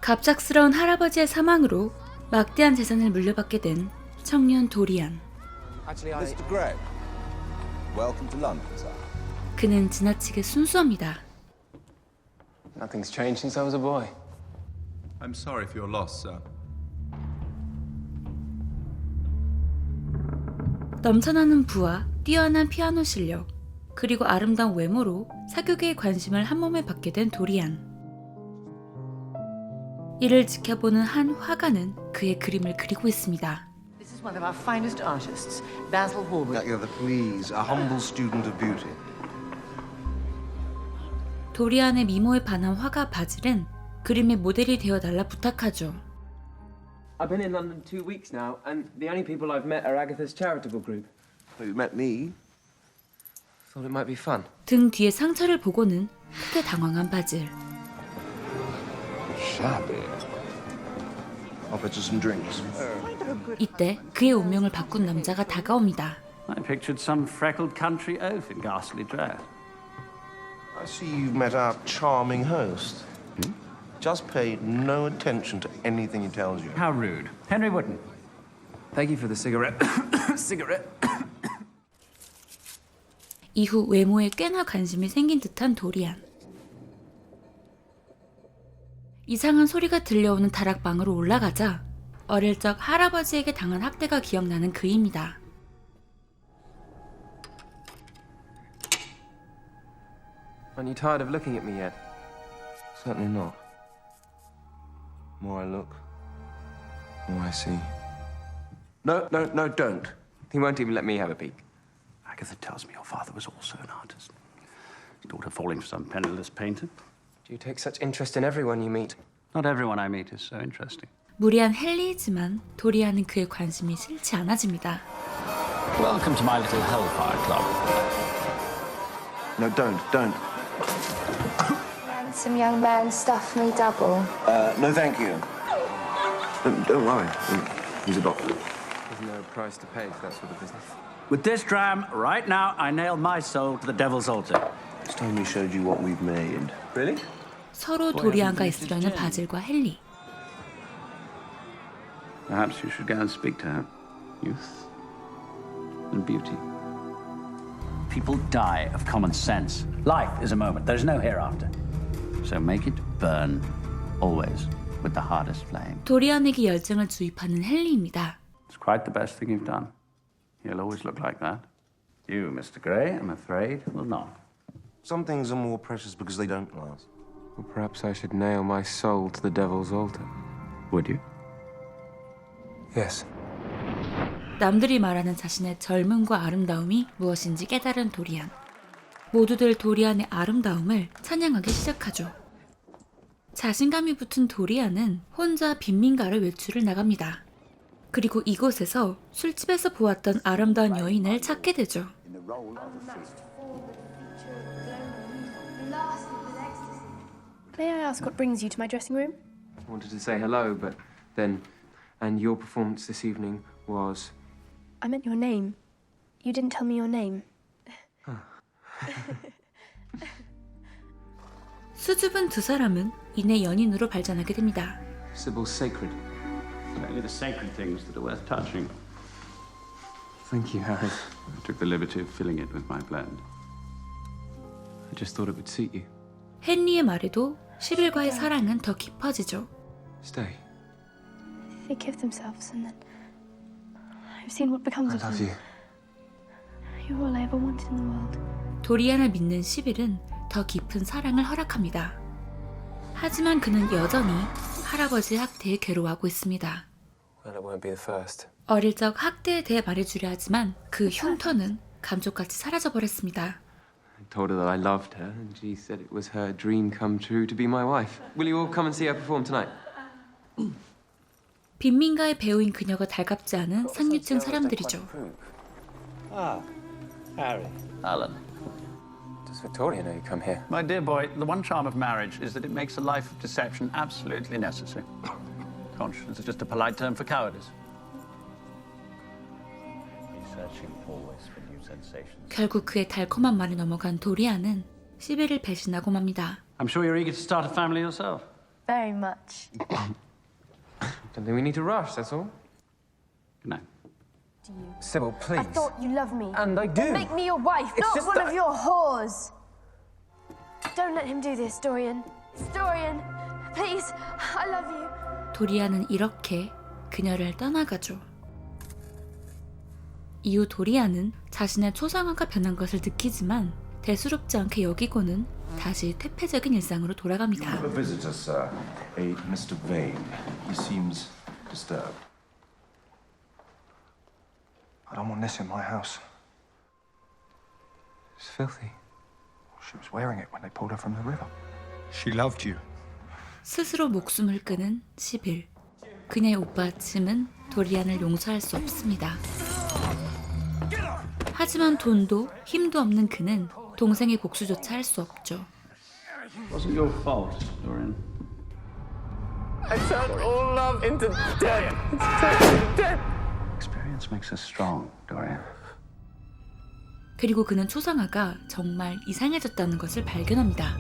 갑작스러운 할아버지의 사망으로 막대한 재산을 물려받게 된 청년 도리안. Mr. Gray, welcome to London, sir. 그는 지나치게 순수합니다. Nothing's changed since I was a boy. I'm sorry for your loss, sir. 넘쳐나는 부와 뛰어난 피아노 실력, 그리고 아름다운 외모로 사교계의 관심을 한몸에 받게 된 도리안. 이를 지켜보는 한 화가는 그의 그림을 그리고 있습니다. This is one of our finest artists, Basil Hallward. Please, a humble student of beauty. 도리안의 미모에 반한 화가 바질은 그림의 모델이 되어달라 부탁하죠. I've been in London 2 weeks now, and the only people I've met are Agatha's charitable group. Well, you met me. Thought it might be fun. 등 뒤에 상처를 보고는 크게 당황한 바질. Shabby. I'll bet you some drinks. 이때 그의 운명을 바꾼 남자가 다가옵니다. I pictured some freckled country oaf in ghastly dress. I see you've met our charming host. Just pay no attention to anything he tells you. How rude. Henry Wooden. Thank you for the cigarette. Cigarette. 이후 외모에 꽤나 관심이 생긴 듯한 도리안. 이상한 소리가 들려오는 다락방으로 올라가자 어릴 적 할아버지에게 당한 학대가 기억나는 그입니다. Aren't you tired of looking at me yet? Certainly not. The more I look, the more I see. No, don't. He won't even let me have a peek. Agatha tells me your father was also an artist. His daughter falling for some penniless painter. Do you take such interest in everyone you meet? Not everyone I meet is so interesting. 무리한 헨리이지만 도리안은 그의 관심이 싫지 않아집니다. Welcome to my little Hellfire Club. No, don't. Some young man stuffed me double. No, thank you. Don't worry. He's a doctor. There's no price to pay for that sort of business. With this dram, right now, I nail my soul to the devil's altar. It's time we showed you what we've made. Really? 서로 도리안과 있으려는 바질과 헨리. Perhaps you should go and speak to her. Youth and beauty. People die of common sense. Life is a moment. There's no hereafter. So make it burn, always, with the hardest flame. 도리안에게 열정을 주입하는 헨리입니다. It's quite the best thing you've done. You'll always look like that. You, Mr. Gray, I'm afraid, will not. Some things are more precious because they don't last. Well, perhaps I should nail my soul to the devil's altar. Would you? Yes. 남들이 말하는 자신의 젊음과 아름다움이 무엇인지 깨달은 도리안. 모두들 도리안의 아름다움을 찬양하기 시작하죠. 자신감이 붙은 도리안은 혼자 빈민가를 외출을 나갑니다. 그리고 이곳에서 술집에서 보았던 아름다운 여인을 찾게 되죠. May I ask what brings you to my dressing room? I wanted to say hello, but then... And your performance this evening was... I meant your name. You didn't tell me your name. 수줍은 두 사람은 이내 연인으로 발전하게 됩니다. Sybil's sacred. It's only the sacred things that are worth touching. Thank you, Harry. I took the liberty of filling it with my blend. I just thought it would suit you. 헨리의 말에도 시빌과의 사랑은 더 깊어지죠. Stay. They give themselves and then... I've seen what becomes I of love them. you. You're all I ever wanted in the world. 도리안을 믿는 시빌은 더 깊은 사랑을 허락합니다. 하지만 그는 여전히 할아버지의 학대에 괴로워하고 있습니다. Well, it won't be the first. 어릴 적 학대에 대해 말해주려 하지만 그 흉터는 감쪽같이 사라져버렸습니다. I told her that I loved her, and she said it was her dream come true to be my wife. Will you all come and see her perform tonight? 빈민가의 배우인 그녀가 달갑지 않은 상류층 사람들이죠. Harry. Alan. Does Victoria know you come here? My dear boy, the one charm of marriage is that it makes a life of deception absolutely necessary. Conscience is just a polite term for cowardice. He's searching always for new sensations. 결국 그의 달콤한 말에 넘어간 도리안은 시빌을 배신하고 맙니다. I'm sure you're eager to start a family yourself. Very much. Don't think we need to rush, that's all. Good night. Sybil, please. I thought you loved me. And I do. Make me your wife, It's not just one that- of your whores. Don't let him do this, Dorian. Dorian, please, I love you. 도리안은 이렇게 그녀를 떠나가죠. 이후 도리안은 자신의 초상화가 변한 것을 느끼지만 대수롭지 않게 여기고는 다시 퇴폐적인 일상으로 돌아갑니다. A visitor, sir. A Mr. Vane. He seems disturbed. I don't want this in my house. It's filthy. She was wearing it when they pulled her from the river. She loved you. 스스로 목숨을 끊은 시빌. 그녀의 오빠 짐은 도리안을 용서할 수 없습니다. 하지만 돈도 힘도 없는 그는 동생의 복수조차 할 수 없죠. Wasn't your fault, Dorian. I turned all love into death. Experience makes us strong, Dorian. 그리고 그는 초상화가 정말 이상해졌다는 것을 발견합니다.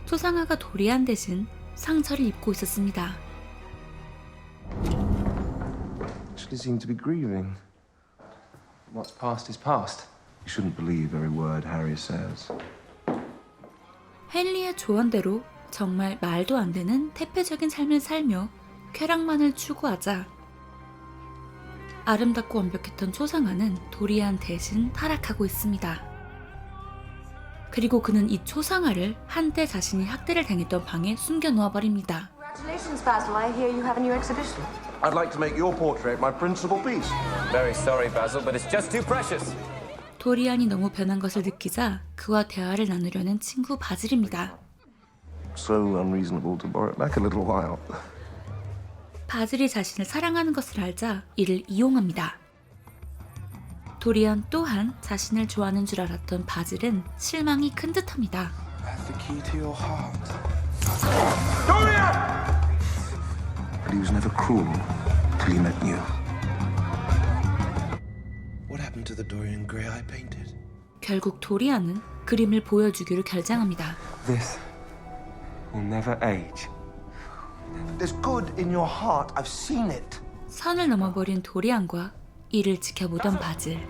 초상화가 도리안 대신 상처를 입고 있었습니다. Actually seem to be grieving. What's past is past. You shouldn't believe every word Harry says. 헨리의 조언대로 정말 말도 안 되는 태폐적인 삶을 살며 쾌락만을 추구하자 아름답고 완벽했던 초상화는 도리안 대신 타락하고 있습니다. 그리고 그는 이 초상화를 한때 자신이 학대를 당했던 방에 숨겨놓아 버립니다. Congratulations, Basil. I hear you have a new exhibition. I'd like to make your portrait my principal piece. Very sorry, Basil, but it's just too precious. 도리안이 너무 변한 것을 느끼자 그와 대화를 나누려는 친구 바질입니다. So unreasonable to borrow it back a little while. 바질이 자신을 사랑하는 것을 알자 이를 이용합니다. 도리안 또한 자신을 좋아하는 줄 알았던 바질은 실망이 큰 듯합니다. Have the key to your heart. But he was never cruel till he met you. What happened to the Dorian Gray I painted? 결국 도리안은 그림을 보여주기로 결정합니다. This will never age. There's good in your heart. I've seen it. 선을 넘어버린 도리안과 이를 지켜보던 바질.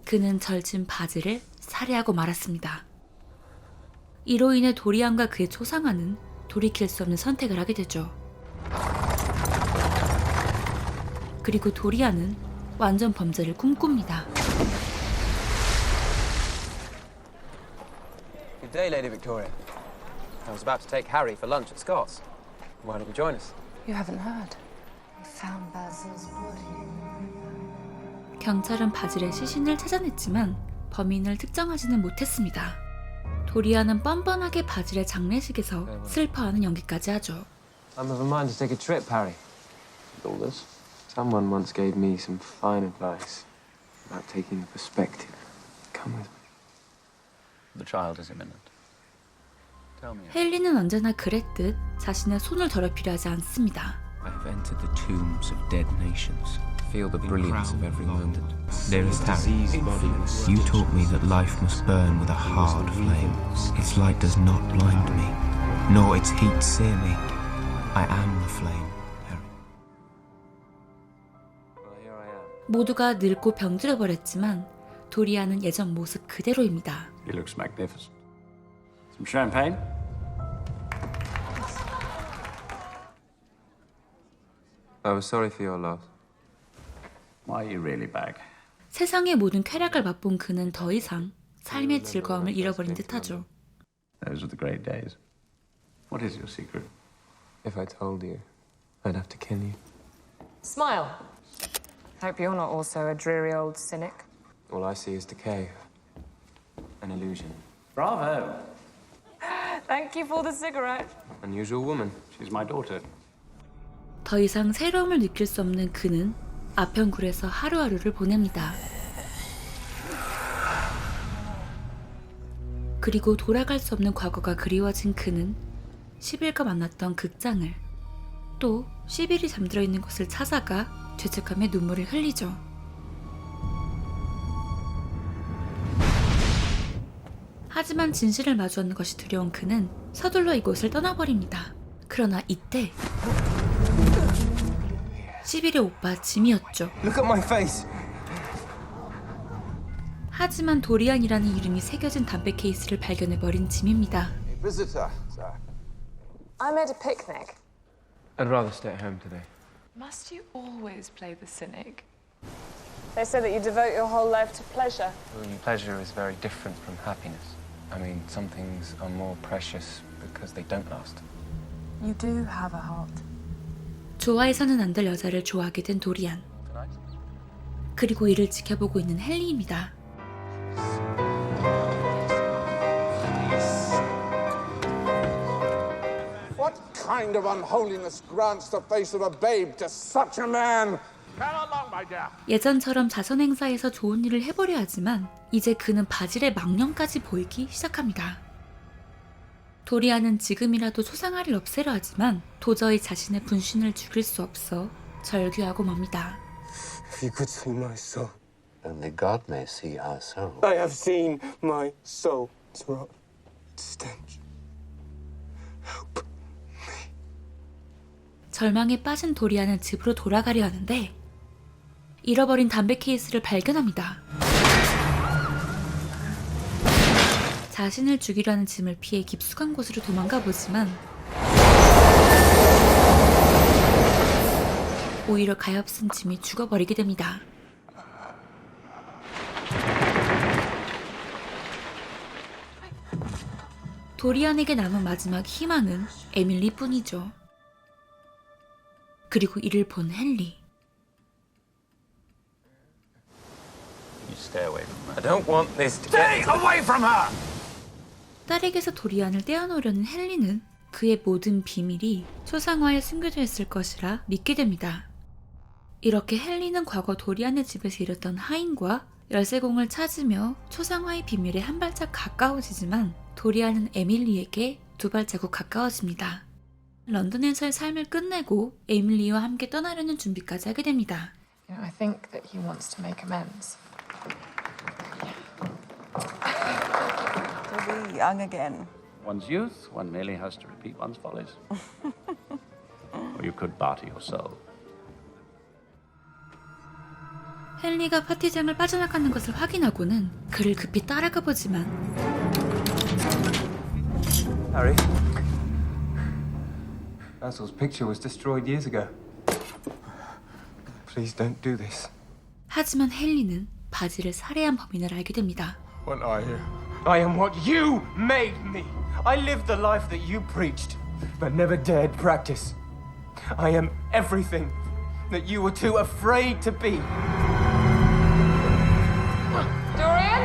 그는 절친 바질을 살해하고 말았습니다. 이로 인해 도리안과 그의 초상화는 돌이킬 수 없는 선택을 하게 되죠. 그리고 도리안은 완전 범죄를 꿈꿉니다. Good day, Lady Victoria. I was about to take Harry for lunch at Scott's. Why don't you join us? You haven't heard. We found Basil's body. 경찰은 바질의 시신을 찾아냈지만 범인을 특정하지는 못했습니다. 도리안은 뻔뻔하게 바질의 장례식에서 슬퍼하는 연기까지 하죠. I'm of a mind to take a trip, Harry. All this? Someone once gave me some fine advice about taking a perspective. Come with me. The child is imminent. Tell me. 헨리는 언제나 그랬듯 자신의 손을 더럽히려 하지 않습니다. I have entered the tombs of dead nations. Feel the brilliance of every moment. There is Harry. You taught me that life must burn with a hard flame. Its light does not blind me, nor its heat sear me. I am the flame, Harry. Well, here I am. 모두가 늙고 병들어 버렸지만 도리안은 예전 모습 그대로입니다. He looks magnificent. Some champagne? I was sorry for your loss. Why are you really back? 세상의 모든 쾌락을 맛본 그는 더 이상 삶의 즐거움을 잃어버린 듯하죠. Those were the great days. What is your secret? If I told you, I'd have to kill you. Smile. Hope you're not also a dreary old cynic. All I see is decay. An illusion. Bravo! Thank you for the cigarette. Unusual woman. She's my daughter. 더 이상 새로움을 느낄 수 없는 그는 아편굴에서 하루하루를 보냅니다. 그리고 돌아갈 수 없는 과거가 그리워진 그는 시빌과 만났던 극장을 또 시빌이 잠들어 있는 곳을 찾아가 죄책감에 눈물을 흘리죠. 하지만 진실을 마주하는 것이 두려운 그는 서둘러 이곳을 떠나버립니다. 그러나 이때 11의 오빠 짐이었죠. Look at my face. 하지만 도리안이라는 이름이 새겨진 담배 케이스를 발견해버린 짐입니다. Visitor, sir. I made a picnic. I'd rather stay at home today. Must you always play the cynic? They say that you devote your whole life to pleasure. Pleasure is very different from happiness. I mean, some things are more precious because they don't last. You do have a heart. 좋아해서는 안 될 여자를 좋아하게 된 도리안. 그리고 이를 지켜보고 있는 헨리입니다. What kind of unholiness grants the face of a babe to such a man? Come along, my dear. 예전처럼 자선 행사에서 좋은 일을 해보려 하지만 이제 그는 바질의 망령까지 보이기 시작합니다. 도리안은 지금이라도 초상화를 없애려 하지만 도저히 자신의 분신을 죽일 수 없어 절규하고 맙니다. If you could see my soul. Only God may see our soul. I have seen my soul rot, stench. Help me. 절망에 빠진 도리안은 집으로 돌아가려 하는데 잃어버린 담배 케이스를 발견합니다. 자신을 죽이려 하는 짐을 피해 깊숙한 곳으로 도망가 보지만 오히려 가엾은 짐이 죽어버리게 됩니다. 도리안에게 남은 마지막 희망은 에밀리뿐이죠. 그리고 이를 본 헨리. You stay away from her. I don't want this to Stay away from her! 딸에게서 도리안을 떼어놓으려는 헨리는 그의 모든 비밀이 초상화에 숨겨져 있을 것이라 믿게 됩니다. 이렇게 헨리는 과거 도리안의 집에서 일했던 하인과 열쇠공을 찾으며 초상화의 비밀에 한 발짝 가까워지지만 도리안은 에밀리에게 두 발자국 가까워집니다. 런던에서의 삶을 끝내고 에밀리와 함께 떠나려는 준비까지 하게 됩니다. You know, I think that he wants to make amends. To be young again. One's youth, one merely has to repeat one's follies. Or you could barter your soul. 헨리가 파티장을 빠져나가는 것을 확인하고는 그를 급히 따라가 보지만 Harry, Basil's picture was destroyed years ago. Please don't do this. 하지만 헨리는 바질을 살해한 범인을 알게 됩니다. What are you? I am what you made me. I lived the life that you preached, but never dared practice. I am everything that you were too afraid to be. Dorian?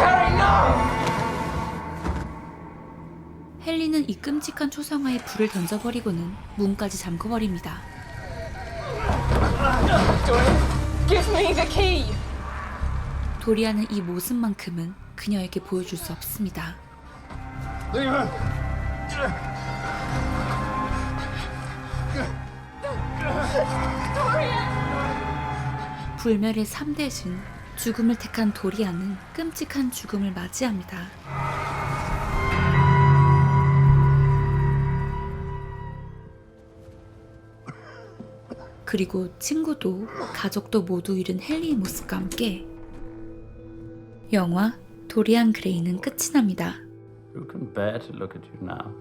Harry, no! 헨리는 이 끔찍한 초상화에 불을 던져버리고는 문까지 잠궈버립니다. Give me the key! 도리안은 이 모습만큼은 그녀에게 보여줄 수 없습니다. 불멸의 삶 대신 죽음을 택한 도리안은 끔찍한 죽음을 맞이합니다. 그리고 친구도 가족도 모두 잃은 헨리의 모습과 함께 영화 도리안 그레이는 끝이 납니다. Who can bear to look at you now?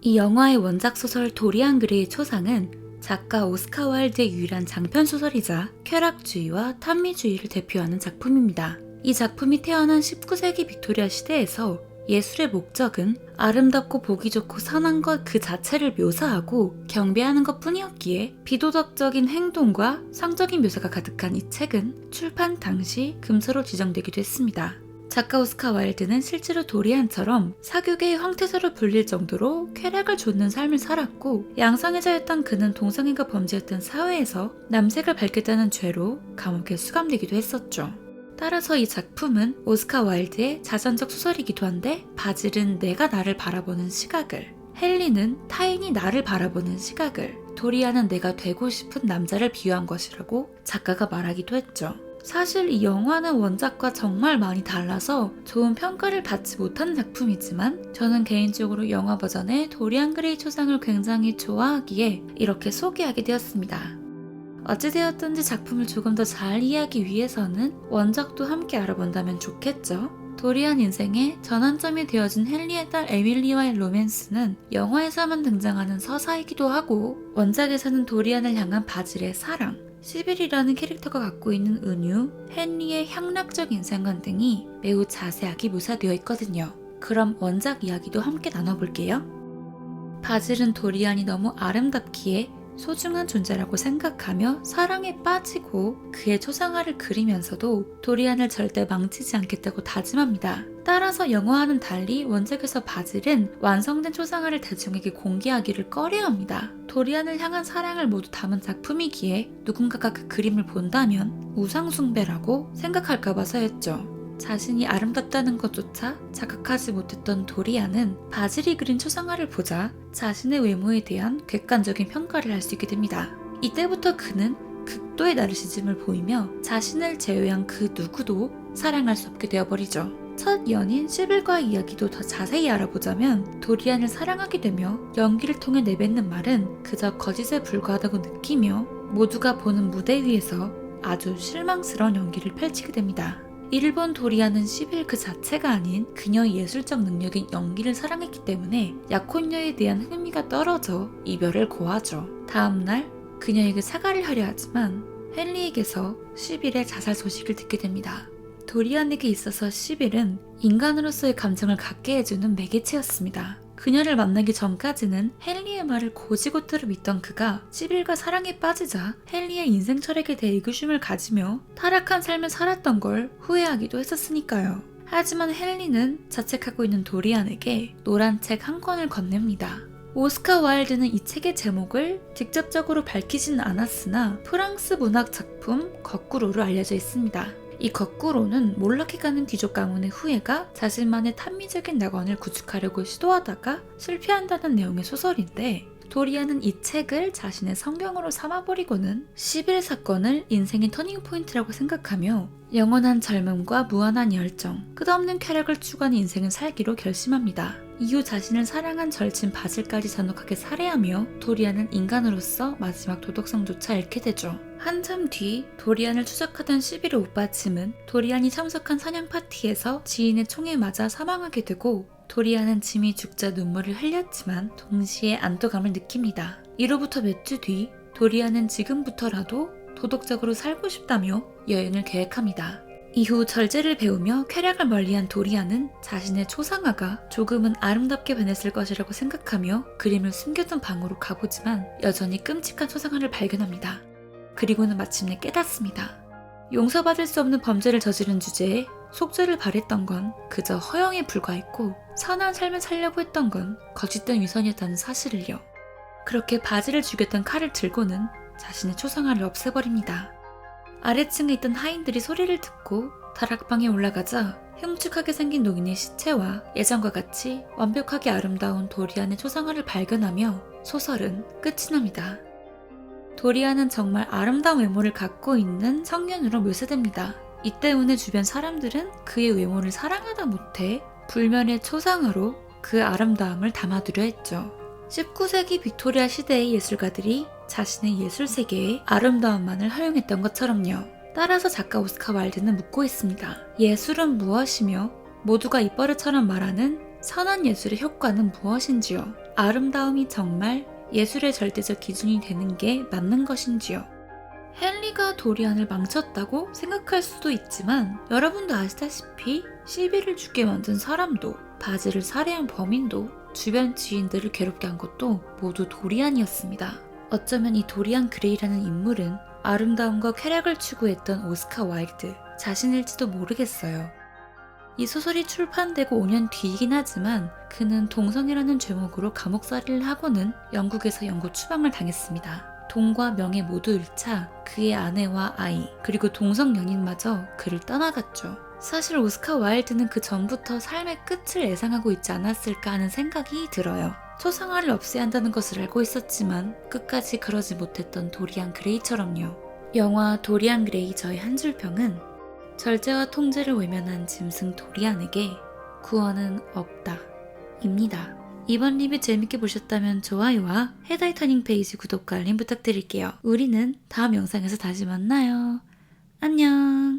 이 영화의 원작 소설 도리안 그레이의 초상은 작가 오스카 와일드의 유일한 장편 소설이자 쾌락주의와 탐미주의를 대표하는 작품입니다. 이 작품이 태어난 19세기 빅토리아 시대에서 예술의 목적은 아름답고 보기 좋고 선한 것 그 자체를 묘사하고 경배하는 것 뿐이었기에 비도덕적인 행동과 상적인 묘사가 가득한 이 책은 출판 당시 금서로 지정되기도 했습니다. 작가 오스카 와일드는 실제로 도리안처럼 사교계의 황태자로 불릴 정도로 쾌락을 좇는 삶을 살았고 양성애자였던 그는 동성애가 범죄였던 사회에서 남색을 밝혔다는 죄로 감옥에 수감되기도 했었죠. 따라서 이 작품은 오스카 와일드의 자전적 소설이기도 한데 바질은 내가 나를 바라보는 시각을, 헨리는 타인이 나를 바라보는 시각을 도리안은 내가 되고 싶은 남자를 비유한 것이라고 작가가 말하기도 했죠. 사실 이 영화는 원작과 정말 많이 달라서 좋은 평가를 받지 못한 작품이지만 저는 개인적으로 영화 버전의 도리안 그레이 초상을 굉장히 좋아하기에 이렇게 소개하게 되었습니다. 어찌되었든지 작품을 조금 더 잘 이해하기 위해서는 원작도 함께 알아본다면 좋겠죠. 도리안 인생의 전환점이 되어준 헨리의 딸 에밀리와의 로맨스는 영화에서만 등장하는 서사이기도 하고 원작에서는 도리안을 향한 바질의 사랑, 시빌이라는 캐릭터가 갖고 있는 은유, 헨리의 향락적 인생관 등이 매우 자세하게 묘사되어 있거든요. 그럼 원작 이야기도 함께 나눠볼게요. 바질은 도리안이 너무 아름답기에 소중한 존재라고 생각하며 사랑에 빠지고 그의 초상화를 그리면서도 도리안을 절대 망치지 않겠다고 다짐합니다. 따라서 영화와는 달리 원작에서 바질은 완성된 초상화를 대중에게 공개하기를 꺼려합니다. 도리안을 향한 사랑을 모두 담은 작품이기에 누군가가 그 그림을 본다면 우상숭배라고 생각할까봐서였죠. 자신이 아름답다는 것조차 자각하지 못했던 도리안은 바질이 그린 초상화를 보자 자신의 외모에 대한 객관적인 평가를 할 수 있게 됩니다. 이때부터 그는 극도의 나르시즘을 보이며 자신을 제외한 그 누구도 사랑할 수 없게 되어버리죠. 첫 연인 시빌과의 이야기도 더 자세히 알아보자면 도리안을 사랑하게 되며 연기를 통해 내뱉는 말은 그저 거짓에 불과하다고 느끼며 모두가 보는 무대 위에서 아주 실망스러운 연기를 펼치게 됩니다. 이를 본 도리안은 시빌 그 자체가 아닌 그녀의 예술적 능력인 연기를 사랑했기 때문에 약혼녀에 대한 흥미가 떨어져 이별을 고하죠. 다음날 그녀에게 사과를 하려 하지만 헨리에게서 시빌의 자살 소식을 듣게 됩니다. 도리안에게 있어서 시빌은 인간으로서의 감정을 갖게 해주는 매개체였습니다. 그녀를 만나기 전까지는 헨리의 말을 고지고대로 믿던 그가 시빌과 사랑에 빠지자 헨리의 인생 철학에 대해 의구심을 가지며 타락한 삶을 살았던 걸 후회하기도 했었으니까요. 하지만 헨리는 자책하고 있는 도리안에게 노란 책 한 권을 건넵니다. 오스카 와일드는 이 책의 제목을 직접적으로 밝히지는 않았으나 프랑스 문학 작품 거꾸로로 알려져 있습니다. 이 거꾸로는 몰락해가는 귀족 가문의 후예가 자신만의 탐미적인 낙원을 구축하려고 시도하다가 실패한다는 내용의 소설인데 도리안은 이 책을 자신의 성경으로 삼아버리고는 시빌 사건을 인생의 터닝포인트라고 생각하며 영원한 젊음과 무한한 열정, 끝없는 쾌락을 추구하는 인생을 살기로 결심합니다. 이후 자신을 사랑한 절친 바질까지 잔혹하게 살해하며 도리안은 인간으로서 마지막 도덕성조차 잃게 되죠. 한참 뒤 도리안을 추적하던 시빌의 오빠 짐은 도리안이 참석한 사냥 파티에서 지인의 총에 맞아 사망하게 되고 도리안은 짐이 죽자 눈물을 흘렸지만 동시에 안도감을 느낍니다. 이로부터 몇 주 뒤 도리안은 지금부터라도 도덕적으로 살고 싶다며 여행을 계획합니다. 이후 절제를 배우며 쾌락을 멀리한 도리안은 자신의 초상화가 조금은 아름답게 변했을 것이라고 생각하며 그림을 숨겨둔 방으로 가보지만 여전히 끔찍한 초상화를 발견합니다. 그리고는 마침내 깨닫습니다. 용서받을 수 없는 범죄를 저지른 주제에 속죄를 바랬던 건 그저 허영에 불과했고 선한 삶을 살려고 했던 건 거짓된 위선이었다는 사실을요. 그렇게 바지를 죽였던 칼을 들고는 자신의 초상화를 없애버립니다. 아래층에 있던 하인들이 소리를 듣고 다락방에 올라가자 흉측하게 생긴 노인의 시체와 예전과 같이 완벽하게 아름다운 도리안의 초상화를 발견하며 소설은 끝이 납니다. 도리안은 정말 아름다운 외모를 갖고 있는 청년으로 묘사됩니다. 이 때문에 주변 사람들은 그의 외모를 사랑하다 못해 불면의 초상화로 그 아름다움을 담아두려 했죠. 19세기 빅토리아 시대의 예술가들이 자신의 예술 세계에 아름다움만을 활용했던 것처럼요. 따라서 작가 오스카 와일드는 묻고 있습니다. 예술은 무엇이며 모두가 입버릇처럼 말하는 선한 예술의 효과는 무엇인지요? 아름다움이 정말 예술의 절대적 기준이 되는 게 맞는 것인지요? 헨리가 도리안을 망쳤다고 생각할 수도 있지만 여러분도 아시다시피 시빌을 죽게 만든 사람도 바지를 살해한 범인도 주변 지인들을 괴롭게 한 것도 모두 도리안이었습니다. 어쩌면 이 도리안 그레이라는 인물은 아름다움과 쾌락을 추구했던 오스카 와일드 자신일지도 모르겠어요. 이 소설이 출판되고 5년 뒤이긴 하지만 그는 동성애라는 죄목으로 감옥살이를 하고는 영국에서 영구 추방을 당했습니다. 돈과 명예 모두 잃자 그의 아내와 아이 그리고 동성 연인마저 그를 떠나갔죠. 사실 오스카 와일드는 그 전부터 삶의 끝을 예상하고 있지 않았을까 하는 생각이 들어요. 초상화를 없애야 한다는 것을 알고 있었지만 끝까지 그러지 못했던 도리안 그레이처럼요. 영화 도리안 그레이 저의 한 줄 평은 절제와 통제를 외면한 짐승 도리안에게 구원은 없다 입니다. 이번 리뷰 재밌게 보셨다면 좋아요와 헤다이 터닝 페이지 구독과 알림 부탁드릴게요. 우리는 다음 영상에서 다시 만나요. 안녕.